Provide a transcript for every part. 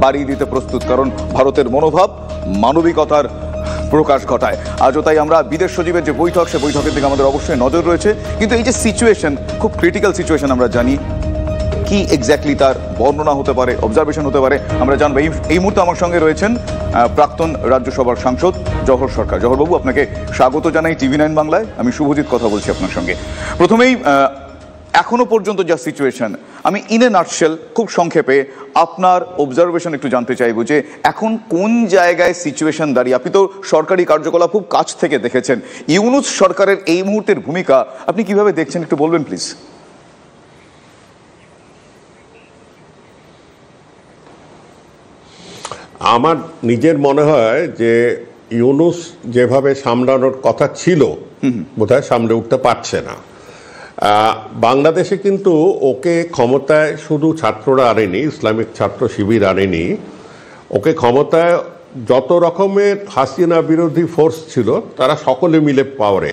বাড়িয়ে দিতে প্রস্তুত, কারণ ভারতের মনোভাব মানবিকতার প্রকাশ ঘটায়। আজও তাই আমরা বিদেশ সচিবের যে বৈঠক, সে বৈঠকের দিকে আমাদের অবশ্যই নজর রয়েছে। কিন্তু এই যে সিচুয়েশন, খুব ক্রিটিক্যাল সিচুয়েশন, আমরা জানি কি এক্স্যাক্টলি তার বর্ণনা হতে পারে, অবজারভেশন হতে পারে, আমরা জানবো। এই মুহূর্তে আমার সঙ্গে রয়েছেন প্রাক্তন রাজ্যসভার সাংসদ জওহর সরকার। জওহরবাবু, আপনাকে স্বাগত জানাই TV9 বাংলায়। আমি শুভজিৎ কথা বলছি আপনার সঙ্গে। প্রথমেই এখনো পর্যন্ত যা সিচুয়েশন, আমি ইন এ নাটশেল খুব সংক্ষেপে আপনার অবজারভেশন একটু জানতে চাইবো যে এখন কোন জায়গায় সিচুয়েশন দাঁড়িয়ে। আপনি তো সরকারি কার্যকলাপ খুব কাছ থেকে দেখেছেন, ইউনূস সরকারের এই মুহূর্তের ভূমিকা আপনি কিভাবে দেখছেন একটু বলবেন প্লিজ। আমার নিজের মনে হয় যে ইউনূস যেভাবে সামলানোর কথা ছিল বোধহয় সামলে উঠতে পারছে না। বাংলাদেশে কিন্তু ওকে ক্ষমতায় শুধু ছাত্ররা আনেনি, ইসলামিক ছাত্র শিবির আনেনি, ওকে ক্ষমতায় যত রকমের হাসিনা বিরোধী ফোর্স ছিল তারা সকলে মিলে পাওয়ারে।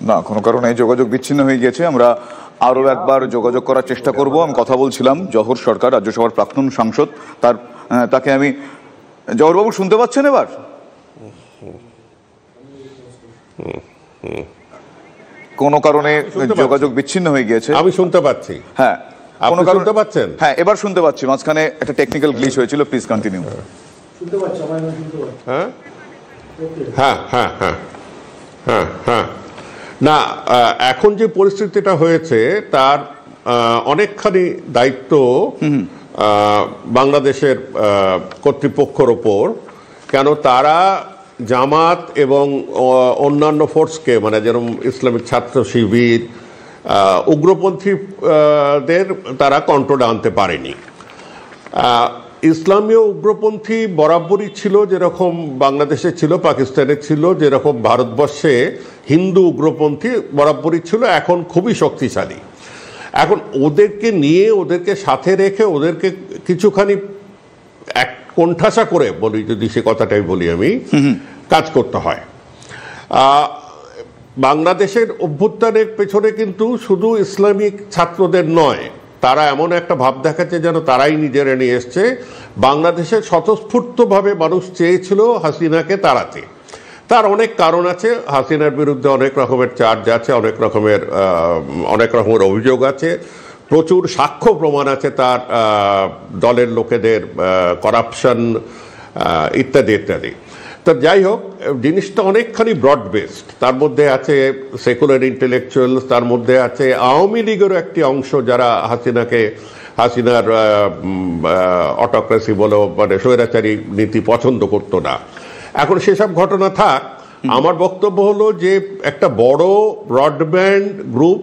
না, কোনো কারণে যোগাযোগ বিচ্ছিন্ন হয়ে গেছে, আমরা আরও একবার যোগাযোগ করার চেষ্টা করব। আমি কথা বলছিলাম জওহর সরকার, রাজ্যসভার প্রাক্তন সাংসদ, তাকে আমি। জওহরবাবু শুনতে পাচ্ছেন এবার? কোনো কারণে যোগাযোগ বিচ্ছিন্ন হয়ে গিয়েছে। আমি শুনতে পাচ্ছি। হ্যাঁ, আপনি শুনতে পাচ্ছেন? হ্যাঁ, এবার শুনতে পাচ্ছি। মাঝখানে একটা টেকনিক্যাল গ্লিচ হয়েছিল, প্লিজ কন্টিনিউ। শুনতে পাচ্ছি? হ্যাঁ হ্যাঁ হ্যাঁ হ্যাঁ হ্যাঁ হ্যাঁ। না, এখন যে পরিস্থিতিটা হয়েছে তার অনেকখানি দায়িত্ব বাংলাদেশের কর্তৃপক্ষের ওপর। কেন তারা জামাত এবং অন্যান্য ফোর্সকে, মানে যেরকম ইসলামিক ছাত্র শিবির, উগ্রপন্থীদের তারা কন্ট্রোলে আনতে পারেনি। ইসলামীয় উগ্রপন্থী বরাবরই ছিল, যেরকম বাংলাদেশে ছিল, পাকিস্তানে ছিল, যেরকম ভারতবর্ষে হিন্দু উগ্রপন্থী বরাবরই ছিল, এখন খুবই শক্তিশালী। এখন ওদেরকে নিয়ে, ওদেরকে সাথে রেখে, ওদেরকে কিছুখানি এক কোণঠাসা করে বলি, যদি সে কথাটাই বলি আমি, কাজ করতে হয়। বাংলাদেশের অভ্যুত্থানের পেছনে কিন্তু শুধু ইসলামিক ছাত্রদের নয়, তারা এমন একটা ভাব দেখাচ্ছে যেন তারাই নিজেরা নিয়ে এসছে। বাংলাদেশের স্বতঃস্ফূর্তভাবে মানুষ চেয়েছিল হাসিনাকে তাড়াতে। তার অনেক কারণ আছে, হাসিনার বিরুদ্ধে অনেক রকমের চার্জ আছে, অনেক রকমের অভিযোগ আছে, প্রচুর সাক্ষ্য প্রমাণ আছে তার দলের লোকেদের করাপশন ইত্যাদি ইত্যাদি। তো যাই হোক, জিনিসটা অনেকখানি ব্রড বেসড। তার মধ্যে আছে সেকুলার ইন্টেলেকচুয়ালস, তার মধ্যে আছে আওয়ামী লীগেরও একটি অংশ যারা হাসিনার অটোক্রেসি বলো, মানে স্বৈরাচারী নীতি পছন্দ করতো না। এখন সেসব ঘটনা থাক, আমার বক্তব্য হলো যে একটা বড় ব্রডব্যান্ড গ্রুপ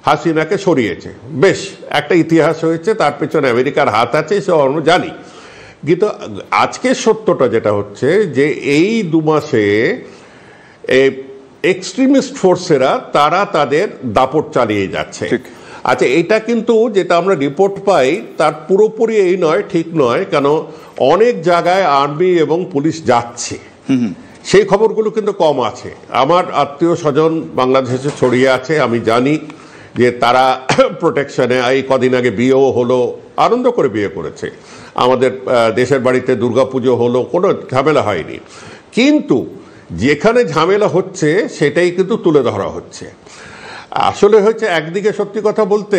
হাসিনাকে সরিয়েছে। বেশ একটা ইতিহাস হয়েছে, তার পেছনে আমেরিকার হাত আছে, সে আমরা জানি। কিন্তু আজকের সত্যটা যেটা হচ্ছে যে এই 2 মাসে এক্সট্রিমিস্ট ফোর্সেরা তারা তাদের দাপট চালিয়ে যাচ্ছে। আচ্ছা, এটা কিন্তু যেটা আমরা রিপোর্ট পাই তার পুরোপুরি এই নয়, ঠিক নয়। কেন অনেক জায়গায় আর্মি এবং পুলিশ যাচ্ছে, সেই খবরগুলো কিন্তু কম আছে। আমার আত্মীয় স্বজন বাংলাদেশে ছড়িয়ে আছে, আমি জানি যে তারা প্রোটেকশনে। এই কদিন আগে বিয়েও হলো, আনন্দ করে বিয়ে করেছে, আমাদের দেশের বাড়িতে দুর্গাপুজো হলো, কোনো ঝামেলা হয়নি। কিন্তু যেখানে ঝামেলা হচ্ছে সেটাই কিন্তু তুলে ধরা হচ্ছে। আসলে হচ্ছে, একদিকে সত্যি কথা বলতে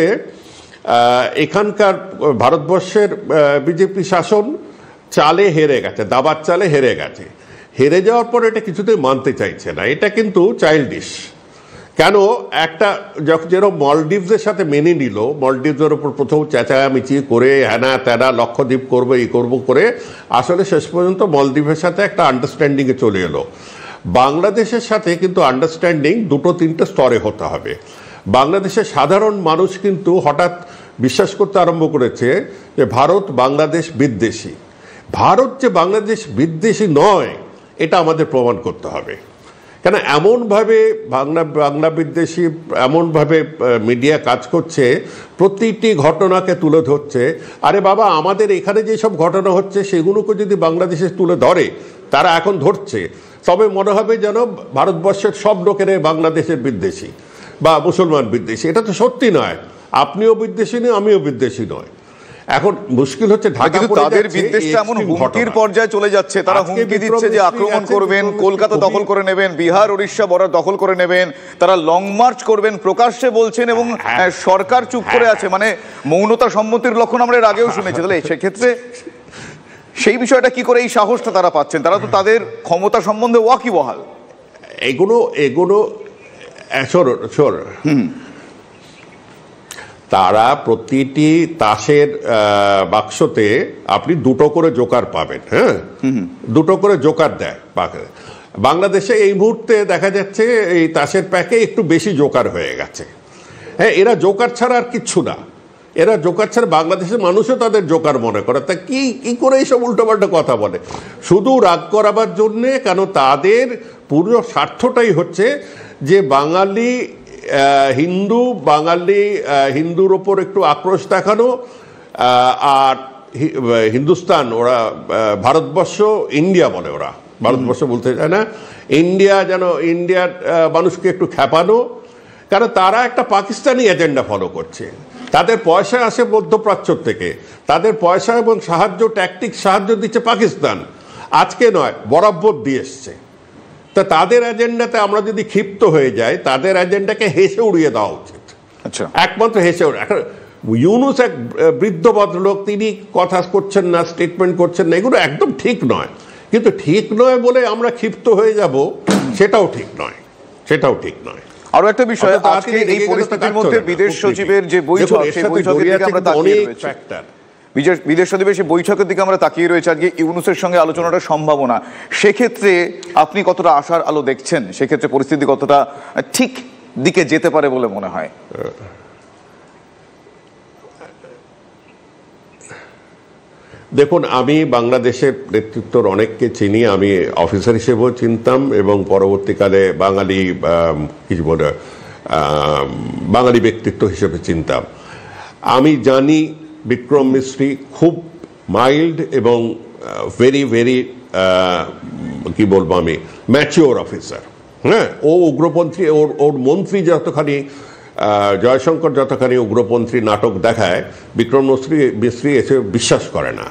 এখানকার ভারতবর্ষের বিজেপি শাসন চালে হেরে গেছে, দাবার চালে হেরে গেছে। হেরে যাওয়ার পর এটা কিছুতেই মানতে চাইছে না। এটা কিন্তু চাইল্ডিশ। কেন একটা যেরকম মলদ্বীপসের সাথে মেনে নিল, মলদ্বীপসের ওপর প্রথম চেঁচামেচি করে হ্যানা ত্যানা লক্ষদ্বীপ করবো এই করবো করে আসলে শেষ পর্যন্ত মলদ্বীপের সাথে একটা আন্ডারস্ট্যান্ডিংয়ে চলে এলো। বাংলাদেশের সাথে কিন্তু আন্ডারস্ট্যান্ডিং 2-3টে স্তরে হতে হবে। বাংলাদেশের সাধারণ মানুষ কিন্তু হঠাৎ বিশ্বাস করতে আরম্ভ করেছে যে ভারত বাংলাদেশ বিদ্বেষী। ভারত যে বাংলাদেশ বিদ্বেষী নয়, এটা আমাদের প্রমাণ করতে হবে। কেন এমনভাবে বাংলা বিদ্বেষী এমনভাবে মিডিয়া কাজ করছে, প্রতিটি ঘটনাকে তুলে ধরছে। আরে বাবা, আমাদের এখানে যেসব ঘটনা হচ্ছে সেগুলোকে যদি বাংলাদেশে তুলে ধরে, তারা এখন ধরছে, তবে মনে হবে যেন ভারতবর্ষের সব লোকেরা বাংলাদেশের বিদ্বেষী বা মুসলমান বিদ্বেষী। এটা তো সত্যি নয়। আপনিও বিদ্বেষী নয়, আমিও বিদ্বেষী নয়। এখন মুশকিল হচ্ছে ঢাকা তাদের বিদ্বেষটা এমন হুমকির পর্যায়ে চলে যাচ্ছে, তারা হুমকি দিচ্ছে যে আক্রমণ করবেন, কলকাতা দখল করে নেবেন, বিহার উড়িষ্যা বর্ডার দখল করে নেবেন, তারা লং মার্চ করবেন প্রকাশ্যে বলছেন, এবং সরকার চুপ করে আছে। মানে মৌনতা সম্মতির লক্ষণ আমরা এর আগেও শুনেছি। তাহলে সেক্ষেত্রে সেই বিষয়টা কি করে এই সাহসটা তারা পাচ্ছেন? তারা তো তাদের ক্ষমতা সম্বন্ধে ওয়াকিবহাল। এগুলো তারা প্রতিটি তাসের বাক্সতে আপনি দুটো করে জোকার পাবেন। হ্যাঁ, দুটো করে জোকার দেয়। বাংলাদেশে এই মুহূর্তে দেখা যাচ্ছে এই তাসের প্যাকে একটু বেশি জোকার হয়ে গেছে। হ্যাঁ, এরা জোকার ছাড়া আর কিচ্ছু না। এরা জোকার ছাড়া, বাংলাদেশের মানুষও তাদের জোকার মনে করে। তা কি করে এইসব উল্টোপাল্টা কথা বলে শুধু রাগ করাবার জন্যে? কেন তাদের পুরো স্বার্থটাই হচ্ছে যে বাঙালি হিন্দুর ওপর একটু আক্রোশ দেখানো, আর হিন্দুস্তান, ওরা ভারতবর্ষ, ইন্ডিয়া বলে, ওরা ভারতবর্ষ বলতে চায় না, ইন্ডিয়া, যেন ইন্ডিয়ার মানুষকে একটু খেপানো। কারণ তারা একটা পাকিস্তানি এজেন্ডা ফলো করছে। তাদের পয়সা আসে মধ্যপ্রাচ্য থেকে, তাদের পয়সা এবং সাহায্য দিচ্ছে পাকিস্তান। আজকে নয়, বরাবর দিয়ে এসছে। তা তাদের এজেন্ডাতে আমরা যদি ক্ষিপ্ত হয়ে যাই, তাদের এজেন্ডাকে হেসে উড়িয়ে দেওয়া উচিত। আচ্ছা, একমাত্র হেসে ইউনূস এক বৃদ্ধ ভদ্রলোক, তিনি কথা করছেন না, স্টেটমেন্ট করছেন না, এগুলো একদম ঠিক নয়। কিন্তু ঠিক নয় বলে আমরা ক্ষিপ্ত হয়ে যাব, সেটাও ঠিক নয়, সেটাও ঠিক নয়। আরো একটা বিষয়, আজকে এই পরিস্থিতির মধ্যে বিদেশ সচিবের যে বৈঠক, সেই বৈঠকের দিকে আমরা তাকিয়ে রয়েছি। বিদেশ সচিবের সেই বৈঠকের দিকে আমরা তাকিয়ে রয়েছে, আজকে ইউনূসের সঙ্গে আলোচনাটার সম্ভাবনা। সেক্ষেত্রে আপনি কতটা আশার আলো দেখছেন? সেক্ষেত্রে পরিস্থিতি কতটা ঠিক দিকে যেতে পারে বলে মনে হয়? দেখুন, আমি বাংলাদেশের নেতৃত্বর অনেককে চিনি, আমি অফিসার হিসেবেও চিনতাম, এবং পরবর্তীকালে বাঙালি ব্যক্তিত্ব হিসেবে চিনতাম। আমি জানি বিক্রম মিস্ত্রি খুব মাইল্ড এবং ভেরি ভেরি কি বলবো আমি, ম্যাচিওর অফিসার। হ্যাঁ, ও উগ্রপন্থী, ওর মন্ত্রী যতখানি, জয়শঙ্কর যতখানি উগ্রপন্থী নাটক দেখায়, বিক্রম মিস্ত্রি এসে বিশ্বাস করে না।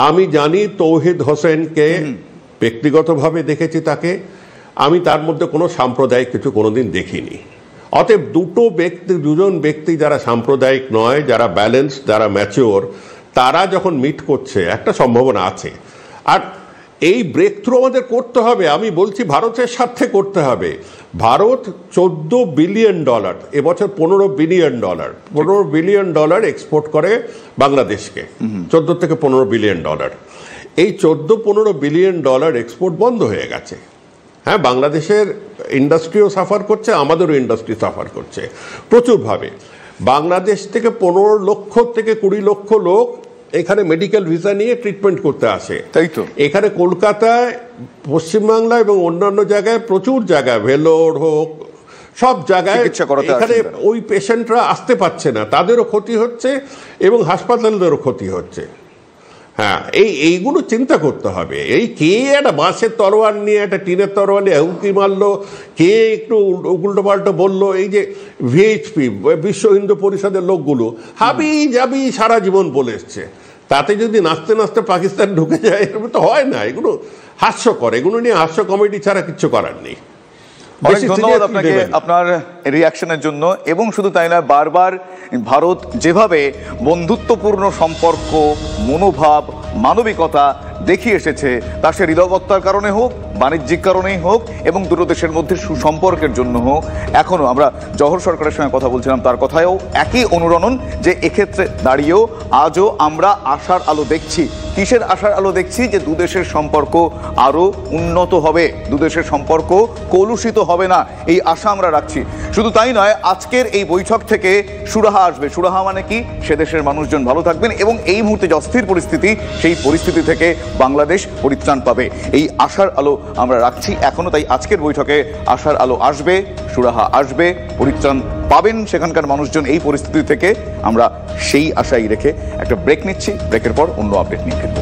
আমি জানি তৌহিদ হোসেনকে ব্যক্তিগতভাবে দেখেছি, তাকে আমি তার মধ্যে কোনো সাম্প্রদায়িক কিছু কোনোদিন দেখিনি। অতএব দুজন ব্যক্তি যারা সাম্প্রদায়িক নয়, যারা ব্যালেন্স, যারা ম্যাচিওর, তারা যখন মিট করছে, একটা সম্ভাবনা আছে। আর এই ব্রেক থ্রু আমাদের করতে হবে। আমি বলছি ভারতের স্বার্থে করতে হবে। ভারত $14 বিলিয়ন, এবছর $15 বিলিয়ন এক্সপোর্ট করে বাংলাদেশকে, 14 থেকে $15 বিলিয়ন। এই $14-15 বিলিয়ন এক্সপোর্ট বন্ধ হয়ে গেছে। হ্যাঁ, বাংলাদেশের ইন্ডাস্ট্রিও সাফার করছে, আমাদেরও ইন্ডাস্ট্রি সাফার করছে প্রচুরভাবে। বাংলাদেশ থেকে 15 লক্ষ থেকে 20 লক্ষ লোক এখানে মেডিকেল ভিসা নিয়ে ট্রিটমেন্ট করতে আসে। তাই তো এখানে কলকাতায়, পশ্চিমবাংলা এবং অন্যান্য জায়গায়, প্রচুর জায়গায়, ভেলোর হোক, সব জায়গায় এখানে ওই পেশেন্টরা আসতে পারছে না, তাদেরও ক্ষতি হচ্ছে এবং হাসপাতালদেরও ক্ষতি হচ্ছে। হ্যাঁ, এইগুলো চিন্তা করতে হবে। এই কে একটা বাঁশের তরোয়াল নিয়ে, একটা টিনের তরোয়াল নিয়ে হুমকি মারলো, কে একটু উল্টো পাল্টো বললো, এই যে ভিএইচপি, বিশ্ব হিন্দু পরিষদের লোকগুলো হাবি যাবি সারা জীবন বলে এসছে, তাতে যদি নাচতে নাচতে পাকিস্তান ঢুকে যায়, এরকম তো হয় না। এগুলো হাস্যকর, এগুলো নিয়ে হাস্য কমেডি ছাড়া কিচ্ছু করার নেই। অনেক ধন্যবাদ আপনাকে আপনার রিয়াকশনের জন্য। এবং শুধু তাই নয়, বারবার ভারত যেভাবে বন্ধুত্বপূর্ণ সম্পর্ক, মনোভাব, মানবিকতা দেখিয়ে এসেছে, তা সে নিরাপত্তার কারণে হোক, বাণিজ্যিক কারণেই হোক, এবং দুটো দেশের মধ্যে সুসম্পর্কের জন্য হোক। এখনও আমরা জহর সরকারের সঙ্গে কথা বলছিলাম, তার কথায়ও একই অনুরণন, যে এক্ষেত্রে দাঁড়িয়েও আজও আমরা আশার আলো দেখছি। কিসের আশার আলো দেখছি? যে দুদেশের সম্পর্ক আরও উন্নত হবে, দুদেশের সম্পর্ক কলুষিত হবে না, এই আশা আমরা রাখছি। শুধু তাই নয়, আজকের এই বৈঠক থেকে সুরাহা আসবে। সুরাহা মানে কি? সে দেশের মানুষজন ভালো থাকবেন, এবং এই মুহূর্তে যে অস্থির পরিস্থিতি, সেই পরিস্থিতি থেকে বাংলাদেশ পরিত্রাণ পাবে, এই আশার আলো আমরা রাখছি এখনো। তাই আজকের বৈঠকে আশার আলো আসবে, সুরাহা আসবে, পরিত্রাণ পাবেন সেখানকার মানুষজন এই পরিস্থিতি থেকে। আমরা সেই আশাই রেখে একটা ব্রেক নিচ্ছি। ব্রেকের পর অন্য আপডেট নিয়ে ফিরব।